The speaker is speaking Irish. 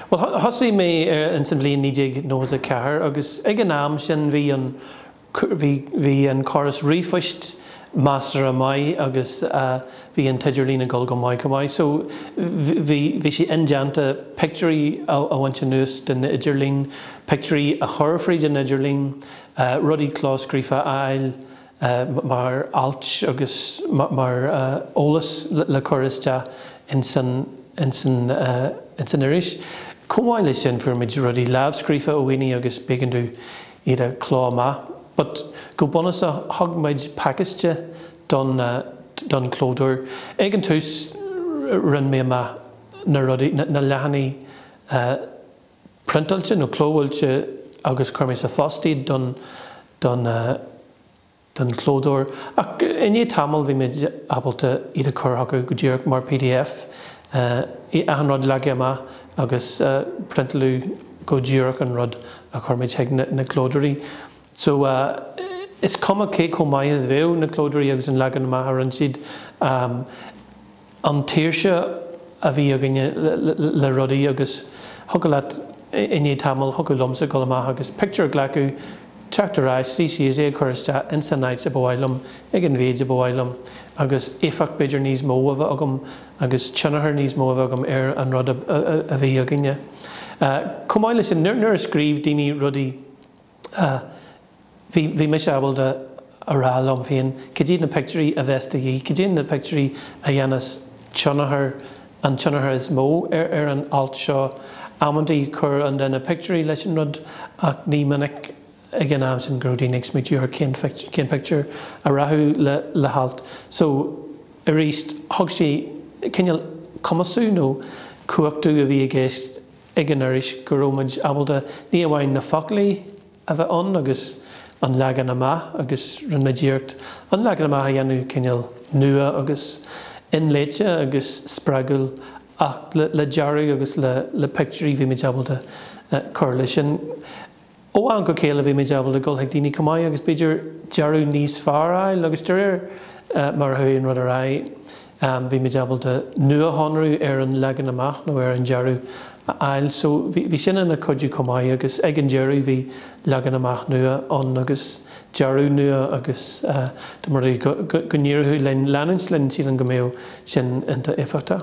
Well, hosí mé in san bblion nídéag nós a ceathair agus ag an am sin bhí an choras rifoist Master a mai agus bhí an teidir lína gol go mai go mai. So bhí sé indeanta picturí a bhaint nuas den idirlín, picturí a chorfrí den idirlín, rudí chláscrífa ail mar alt agus mar ólas le choraiste in san iris. Cumhaile sin fuair muid rudí labhscrífa ó bhaoine agus bégan tú iad a chlá maith. But go bunas a thugmaid pacaiste don clódúir. Ag an tús rinn mé na lehannaí printalte nó clóhailte agus chuir sa fástaí don clódúir. Ach iné tamil bhí méid abalta iad a chur acu go dtíreach mar PDF I an rud leige ma agus printalú go dtíreach an rud a chuir méid ag na clódúirí. So it's come cé có mai is bhéh na clódúirí agus an legan maithar an siad an tíirse a bhí a gine le rudaí agus thugad leat iné tamil thugad lomsa go maith agus picture ghlacu teachtarráis sí é chuiriste in san naid a bhhailm ag an bhéid a bhhailm agus éfach beidir níos mó a bheith agam agus tionathair níos mó a bheith agam an rud a bhí a gine. Cumáile sin nuair a scríb daoine rudaí Bhí me sebal a rá am féin, cé na picturí a bheitstaí, cé na picturí a dhéanas tionathair an tionathair is mó an alt seo amandaí chur an den na picturí leis an rud ach ní minic ag an am sin grodí nig smitiúr cén picture a rathú le halt. So a ríist thug sí cinneal cumasú nó cuachtú a bhí a gceist ag an iris go róid abalta ní a bhhain na foclaí a bheith an agus an legan amach agus rinne díirt an legan amach a dhéanú cinneal nua agus inléite agus spragul ach le dearú agus le picturí bhí méid abalta chur lei sin. Ó an go céile bhí méid abalta go ag daoine cumáid agus beidir dearú níos fearr agus dúir mar thuin rud a raibh bhí méid abalta nua honrú an legan amach nó an dearú ail. So bhí sin na codú cumáid agus ag an dearú bhí legan amach nua an agus dearú nua agus do mar go níorthú leanans linn sílan go méo sin inta éfachta.